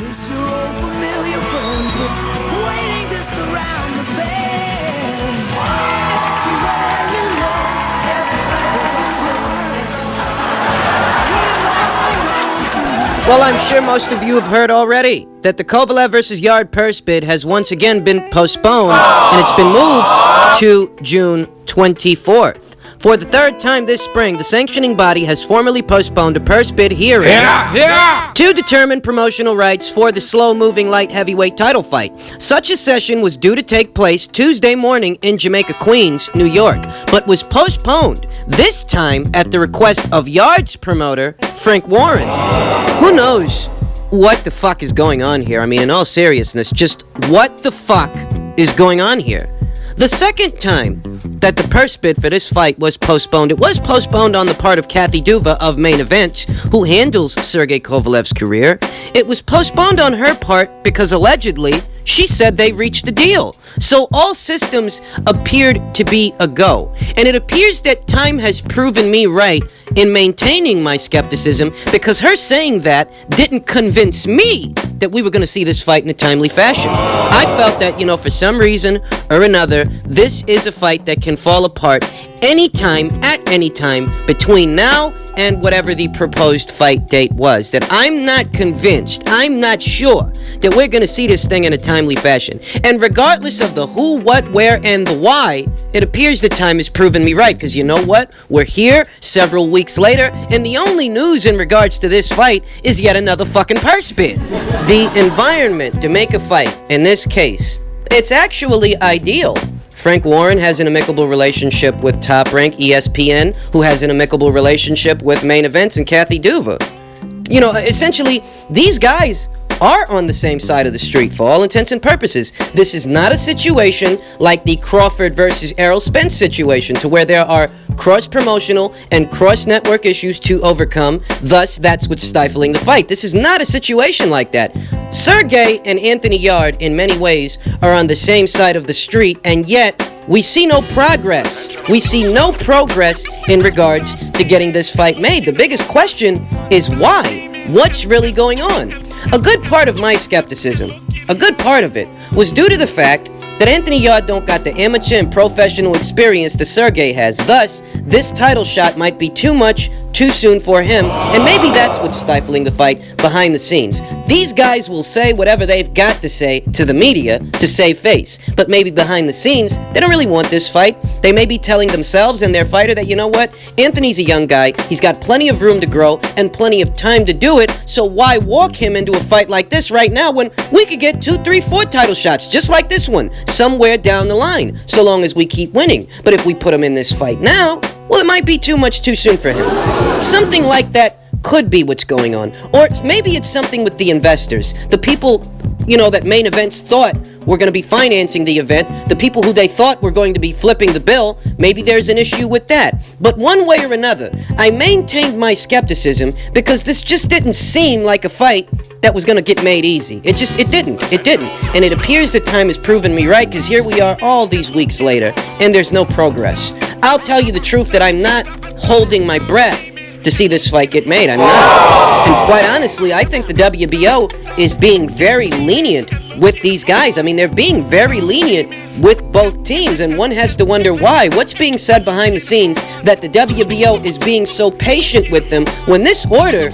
miss your old familiar friends, but waiting just around the bend. Everywhere you look, there's a heart, there's a heart. Well, I'm sure most of you have heard already that the Kovalev versus Yarde purse bid has once again been postponed, and it's been moved to June 24th. For the third time this spring, the sanctioning body has formally postponed a purse bid hearing to determine promotional rights for the slow-moving light heavyweight title fight. Such a session was due to take place Tuesday morning in Jamaica, Queens, New York, but was postponed, this time at the request of Yarde's promoter, Frank Warren. Who knows what the fuck is going on here? I mean, in all seriousness, just what the fuck is going on here? The second time that the purse bid for this fight was postponed, it was postponed on the part of Kathy Duva of Main Events, who handles Sergey Kovalev's career. It was postponed on her part because allegedly she said they reached a deal. So all systems appeared to be a go. And it appears that time has proven me right in maintaining my skepticism, because her saying that didn't convince me that we were going to see this fight in a timely fashion. I felt that, for some reason or another, this is a fight that can fall apart anytime, at any time, between now and whatever the proposed fight date was. That I'm not convinced, I'm not sure that we're going to see this thing in a timely fashion. And regardless of the who, what, where, and the why, it appears that time has proven me right, because you know what? We're here several weeks later, and the only news in regards to this fight is yet another fucking purse bid. The environment to make a fight, in this case, it's actually ideal. Frank Warren has an amicable relationship with Top Rank, ESPN, who has an amicable relationship with Main Events and Kathy Duva. Essentially, these guys are on the same side of the street for all intents and purposes. This is not a situation like the Crawford versus Errol Spence situation, to where there are cross-promotional and cross-network issues to overcome, thus that's what's stifling the fight. This is not a situation like that. Sergey and Anthony Yarde, in many ways, are on the same side of the street, and yet we see no progress. We see no progress in regards to getting this fight made. The biggest question is why? What's really going on? A good part of my skepticism, a good part of it, was due to the fact that Anthony Yarde don't got the amateur and professional experience that Sergey has. Thus, this title shot might be too much, too soon for him, and maybe that's what's stifling the fight behind the scenes. These guys will say whatever they've got to say to the media to save face, but maybe behind the scenes, they don't really want this fight. They may be telling themselves and their fighter that, you know what, Anthony's a young guy, he's got plenty of room to grow and plenty of time to do it, so why walk him into a fight like this right now when we could get 2, 3, 4 title shots just like this one somewhere down the line, so long as we keep winning. But if we put him in this fight now, well, it might be too much too soon for him. Something like that could be what's going on. Or maybe it's something with the investors. The people, that Main Events thought were going to be financing the event. The people who they thought were going to be flipping the bill. Maybe there's an issue with that. But one way or another, I maintained my skepticism because this just didn't seem like a fight that was going to get made easy. It didn't. And it appears that time has proven me right, because here we are all these weeks later, and there's no progress. I'll tell you the truth that I'm not holding my breath to see this fight get made. I'm not. And quite honestly, I think the WBO is being very lenient with these guys. I mean, they're being very lenient with both teams, and one has to wonder why. What's being said behind the scenes that the WBO is being so patient with them when this order,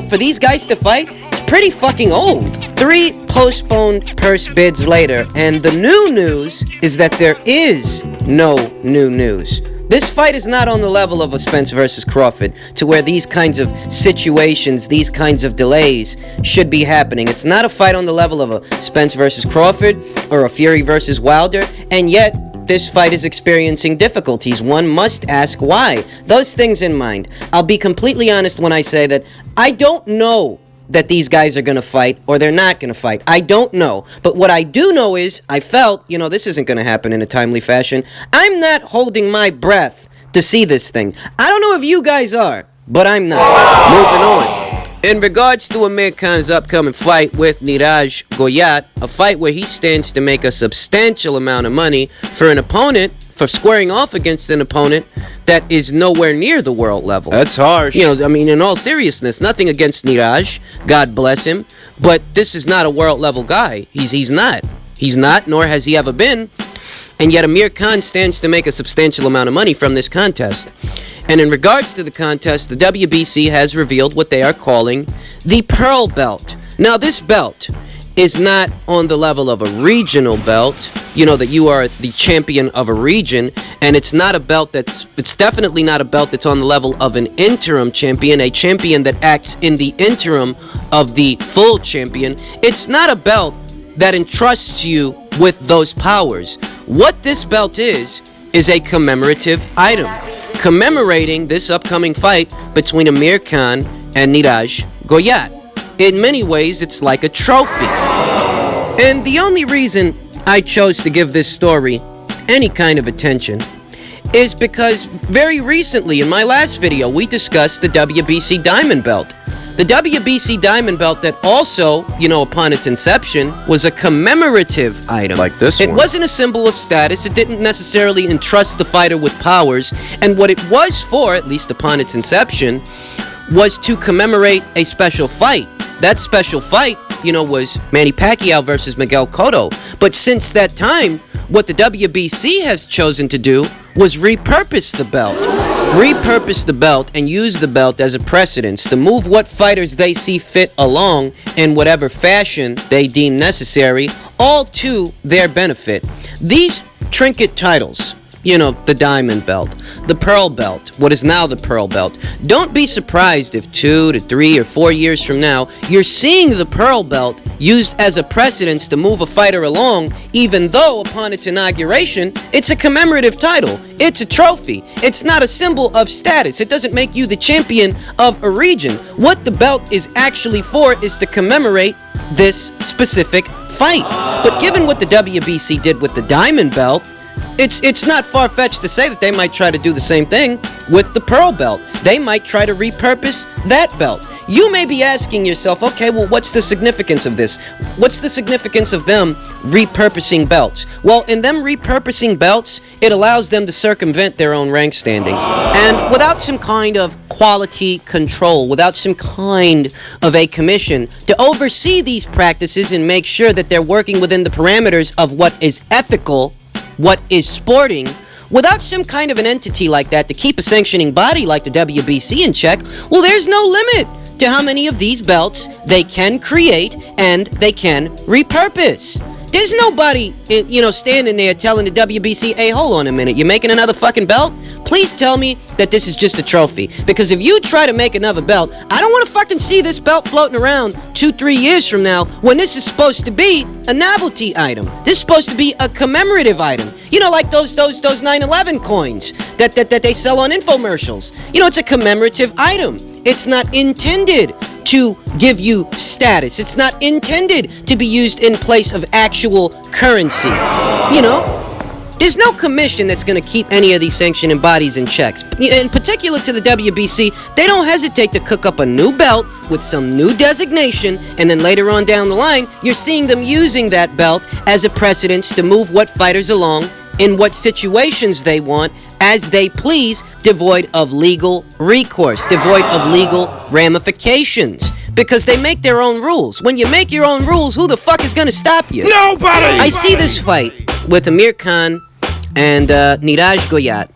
for these guys to fight, is pretty fucking old. 3 postponed purse bids later, and the new news is that there is no new news. This fight is not on the level of a Spence versus Crawford, to where these kinds of situations, these kinds of delays should be happening. It's not a fight on the level of a Spence versus Crawford or a Fury versus Wilder, and yet this fight is experiencing difficulties. One must ask why. Those things in mind, I'll be completely honest when I say that I don't know that these guys are going to fight or they're not going to fight. I don't know. But what I do know is I felt, this isn't going to happen in a timely fashion. I'm not holding my breath to see this thing. I don't know if you guys are, but I'm not. Moving on. In regards to Amir Khan's upcoming fight with Niraj Goyat, a fight where he stands to make a substantial amount of money for an opponent, for squaring off against an opponent that is nowhere near the world level. That's harsh. In all seriousness, nothing against Niraj, God bless him, But this is not a world level guy. He's not. He's not, nor has he ever been. And yet Amir Khan stands to make a substantial amount of money from this contest. And in regards to the contest, the WBC has revealed what they are calling the Pearl Belt. Now, this belt is not on the level of a regional belt, you know, that you are the champion of a region, and it's definitely not a belt that's on the level of an interim champion, a champion that acts in the interim of the full champion. It's not a belt that entrusts you with those powers. What this belt is a commemorative item, commemorating this upcoming fight between Amir Khan and Niraj Goyat. In many ways, it's like a trophy. And the only reason I chose to give this story any kind of attention is because very recently, in my last video, we discussed the WBC Diamond Belt. The WBC Diamond Belt that also, you know, upon its inception, was a commemorative item. Like this one. It one. wasn't a symbol of status. It didn't necessarily entrust the fighter with powers. And what it was for, at least upon its inception, was to commemorate a special fight. That special fight, you know, was Manny Pacquiao versus Miguel Cotto. But since that time, what the WBC has chosen to do was repurpose the belt. Repurpose the belt and use the belt as a precedence to move what fighters they see fit along in whatever fashion they deem necessary, all to their benefit. These trinket titles, you know, the Diamond Belt, the Pearl Belt, what is now the Pearl Belt. Don't be surprised if 2 to 3 or 4 years from now, you're seeing the Pearl Belt used as a precedence to move a fighter along, even though upon its inauguration, it's a commemorative title. It's a trophy. It's not a symbol of status. It doesn't make you the champion of a region. What the belt is actually for is to commemorate this specific fight. But given what the WBC did with the Diamond Belt, it's not far-fetched to say that they might try to do the same thing with the Pearl Belt. They might try to repurpose that belt. You may be asking yourself, okay, well, what's the significance of this? What's the significance of them repurposing belts? Well, in them repurposing belts, it allows them to circumvent their own rank standings. And without some kind of quality control, without some kind of a commission to oversee these practices and make sure that they're working within the parameters of what is ethical, what is sporting, without some kind of an entity like that to keep a sanctioning body like the WBC in check, well, there's no limit to how many of these belts they can create and they can repurpose. There's nobody, you know, standing there telling the WBC, hey, hold on a minute, you're making another fucking belt? Please tell me that this is just a trophy. Because if you try to make another belt, I don't want to fucking see this belt floating around 2-3 years from now when this is supposed to be a novelty item. This is supposed to be a commemorative item. You know, like those 9/11 coins that they sell on infomercials. You know, it's a commemorative item. It's not intended to give you status. It's not intended to be used in place of actual currency. You know, there's no commission that's going to keep any of these sanctioning bodies in checks. In particular to the WBC, they don't hesitate to cook up a new belt with some new designation, and then later on down the line, you're seeing them using that belt as a precedence to move what fighters along in what situations they want, as they please, devoid of legal recourse, devoid of legal ramifications. Because they make their own rules. When you make your own rules, who the fuck is gonna stop you? Nobody! I see this fight with Amir Khan and Niraj Goyat.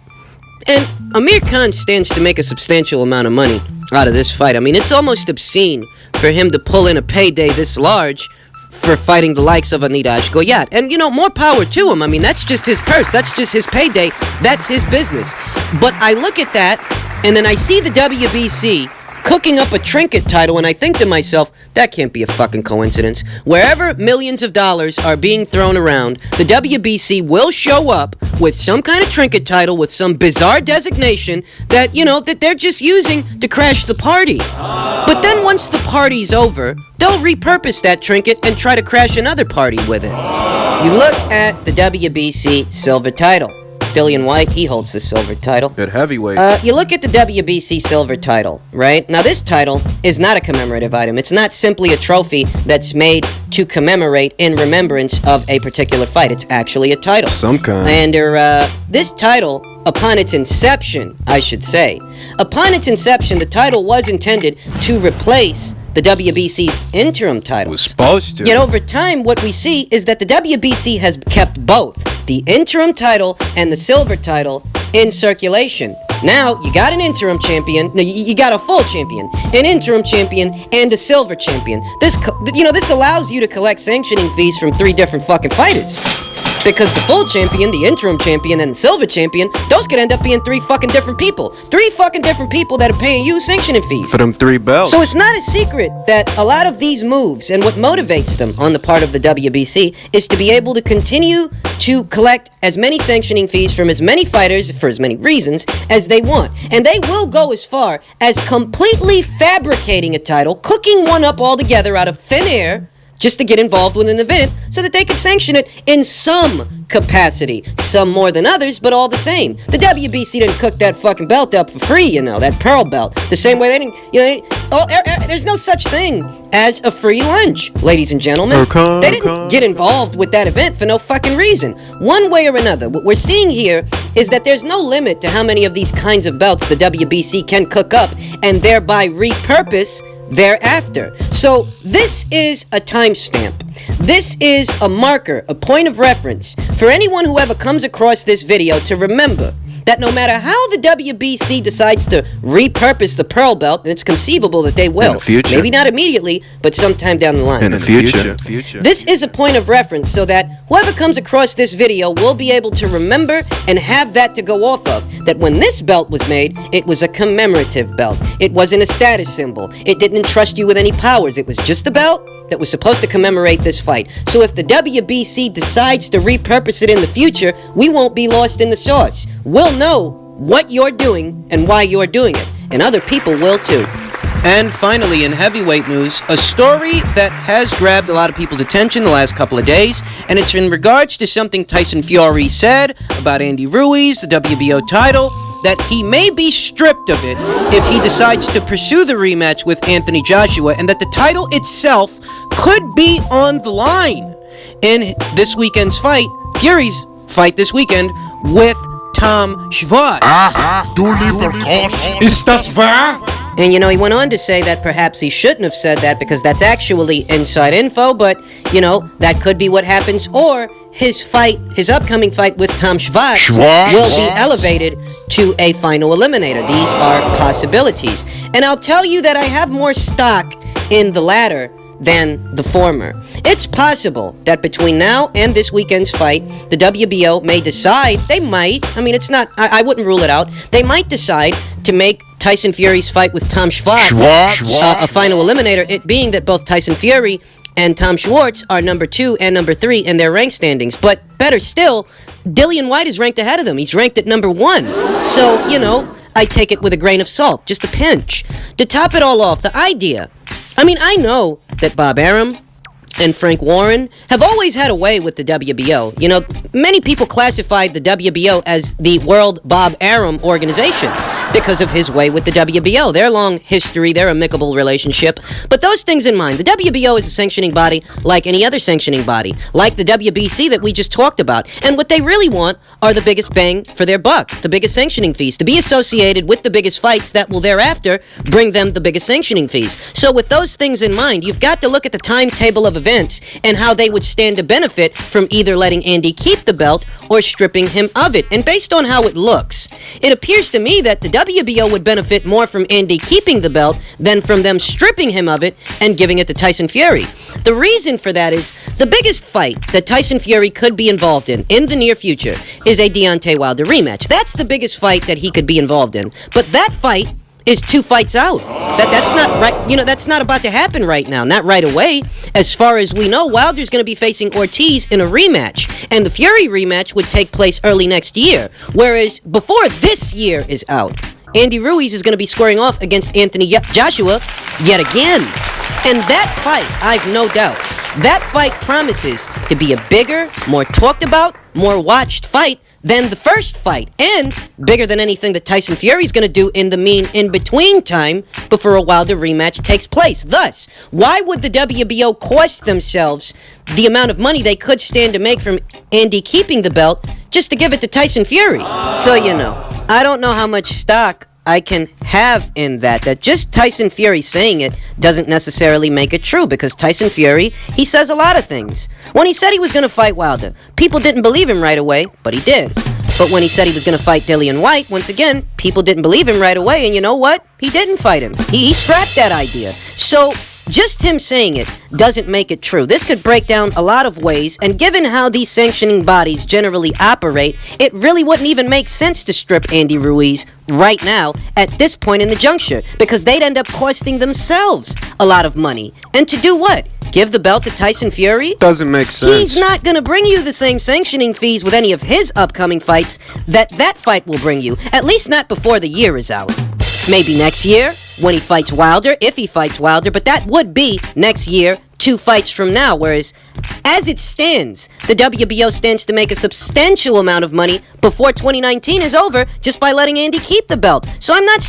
And Amir Khan stands to make a substantial amount of money out of this fight. I mean, it's almost obscene for him to pull in a payday this large for fighting the likes of a Niraj Goyat. And, you know, more power to him. I mean, that's just his purse. That's just his payday. That's his business. But I look at that, and then I see the WBC cooking up a trinket title, and I think to myself, that can't be a fucking coincidence. Wherever millions of dollars are being thrown around, the WBC will show up with some kind of trinket title with some bizarre designation that, you know, that they're just using to crash the party. But then once the party's over, they'll repurpose that trinket and try to crash another party with it. You look at the WBC silver title. Dillian White, he holds the silver title. At heavyweight. You look at the WBC silver title, right? Now, this title is not a commemorative item. It's not simply a trophy that's made to commemorate in remembrance of a particular fight. It's actually a title. Some kind. And this title, upon its inception, I should say, upon its inception, the title was intended to replace the the WBC's interim titles. Was supposed to. Yet over time, what we see is that the WBC has kept both the interim title and the silver title in circulation. Now, you got an interim champion, no, you got a full champion, an interim champion, and a silver champion. This allows you to collect sanctioning fees from 3 different fucking fighters. Because the full champion, the interim champion, and the silver champion, those could end up being 3 fucking different people. 3 fucking different people that are paying you sanctioning fees. For them 3 belts. So it's not a secret that a lot of these moves and what motivates them on the part of the WBC is to be able to continue to collect as many sanctioning fees from as many fighters for as many reasons as they want. And they will go as far as completely fabricating a title, cooking one up altogether out of thin air, just to get involved with an event so that they can sanction it in some capacity. Some more than others, but all the same. The WBC didn't cook that fucking belt up for free, that pearl belt. The same way they didn't, there's no such thing as a free lunch, ladies and gentlemen. They didn't get involved with that event for no fucking reason. One way or another, what we're seeing here is that there's no limit to how many of these kinds of belts the WBC can cook up and thereby repurpose thereafter. So this is a timestamp. This is a marker, a point of reference for anyone who ever comes across this video to remember that no matter how the WBC decides to repurpose the pearl belt, and it's conceivable that they will. In the future. Maybe not immediately, but sometime down the line. In the future. This is a point of reference so that whoever comes across this video will be able to remember and have that to go off of. That when this belt was made, it was a commemorative belt. It wasn't a status symbol. It didn't entrust you with any powers. It was just a belt that was supposed to commemorate this fight. So if the WBC decides to repurpose it in the future, we won't be lost in the sauce. We'll know what you're doing and why you're doing it. And other people will too. And finally, in heavyweight news, a story that has grabbed a lot of people's attention the last couple of days, and it's in regards to something Tyson Fury said about Andy Ruiz, the WBO title, that he may be stripped of it if he decides to pursue the rematch with Anthony Joshua, and that the title itself could be on the line in this weekend's fight, Fury's fight this weekend, with Tom Schwarz. Ist das wahr? And he went on to say that perhaps he shouldn't have said that because that's actually inside info, but, that could be what happens, or his upcoming fight with Tom Schwarz will be elevated to a final eliminator. These are possibilities. And I'll tell you that I have more stock in the latter than the former. It's possible that between now and this weekend's fight, the WBO may decide, I wouldn't rule it out, they might decide to make Tyson Fury's fight with Tom Schwarz a final eliminator, it being that both Tyson Fury and Tom Schwarz are number 2 and number 3 in their rank standings. But better still, Dillian White is ranked ahead of them. He's ranked at number 1. So, I take it with a grain of salt, just a pinch. To top it all off, the idea, I know that Bob Arum and Frank Warren have always had a way with the WBO. Many people classified the WBO as the World Bob Arum organization because of his way with the WBO. Their long history, their amicable relationship. But those things in mind, the WBO is a sanctioning body like any other sanctioning body, like the WBC that we just talked about. And what they really want are the biggest bang for their buck, the biggest sanctioning fees, to be associated with the biggest fights that will thereafter bring them the biggest sanctioning fees. So with those things in mind, you've got to look at the timetable of events and how they would stand to benefit from either letting Andy keep the belt or stripping him of it. And based on how it looks, it appears to me that the WBO would benefit more from Andy keeping the belt than from them stripping him of it and giving it to Tyson Fury. The reason for that is the biggest fight that Tyson Fury could be involved in the near future is a Deontay Wilder rematch. That's the biggest fight that he could be involved in. But that fight is 2 fights out. That's not right. That's not about to happen right now. Not right away. As far as we know, Wilder's going to be facing Ortiz in a rematch, and the Fury rematch would take place early next year. Whereas before this year is out, Andy Ruiz is going to be squaring off against Anthony Joshua yet again. And that fight, I've no doubts, that fight promises to be a bigger, more talked about, more watched fight than the first fight, and bigger than anything that Tyson Fury's going to do in the in-between time before a Wilder rematch takes place. Thus, why would the WBO cost themselves the amount of money they could stand to make from Andy keeping the belt just to give it to Tyson Fury? So, I don't know how much stock I can have in that just Tyson Fury saying it doesn't necessarily make it true, because Tyson Fury, he says a lot of things. When he said he was going to fight Wilder, people didn't believe him right away, but he did. But when he said he was going to fight Dillian White, once again, people didn't believe him right away, and you know what? He didn't fight him. He scrapped that idea. So just him saying it doesn't make it true. This could break down a lot of ways, and given how these sanctioning bodies generally operate, it really wouldn't even make sense to strip Andy Ruiz right now at this point in the juncture, because they'd end up costing themselves a lot of money. And to do what? Give the belt to Tyson Fury? Doesn't make sense. He's not gonna bring you the same sanctioning fees with any of his upcoming fights that fight will bring you, at least not before the year is out. Maybe next year, when he fights Wilder, if he fights Wilder, but that would be next year, 2 fights from now, whereas as it stands, the WBO stands to make a substantial amount of money before 2019 is over just by letting Andy keep the belt. So I'm not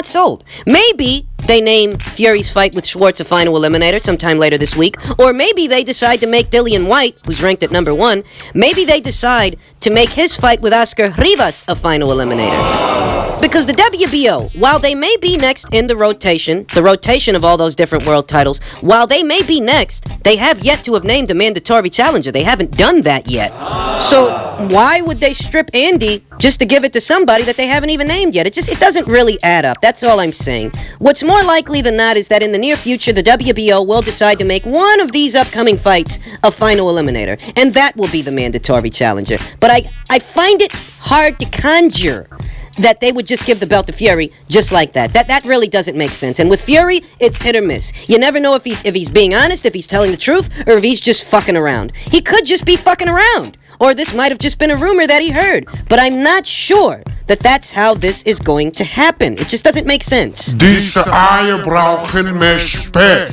sold. Maybe they name Fury's fight with Schwartz a final eliminator sometime later this week, or maybe they decide to make Dillian White, who's ranked at number 1, maybe they decide to make his fight with Oscar Rivas a final eliminator. Because the WBO, while they may be next in the rotation of all those different world titles, while they may be next, they have yet to have named a mandatory challenger. They haven't done that yet. So why would they strip Andy just to give it to somebody that they haven't even named yet? It doesn't really add up. That's all I'm saying. What's more likely than not is that in the near future, the WBO will decide to make one of these upcoming fights a final eliminator, and that will be the mandatory challenger. But I find it hard to conjure that they would just give the belt to Fury just like that. That really doesn't make sense. And with Fury, it's hit or miss. You never know if he's being honest, if he's telling the truth, or if he's just fucking around. He could just be fucking around. Or this might have just been a rumor that he heard. But I'm not sure that that's how this is going to happen. It just doesn't make sense. Diese Eier brauchen mehr Speck.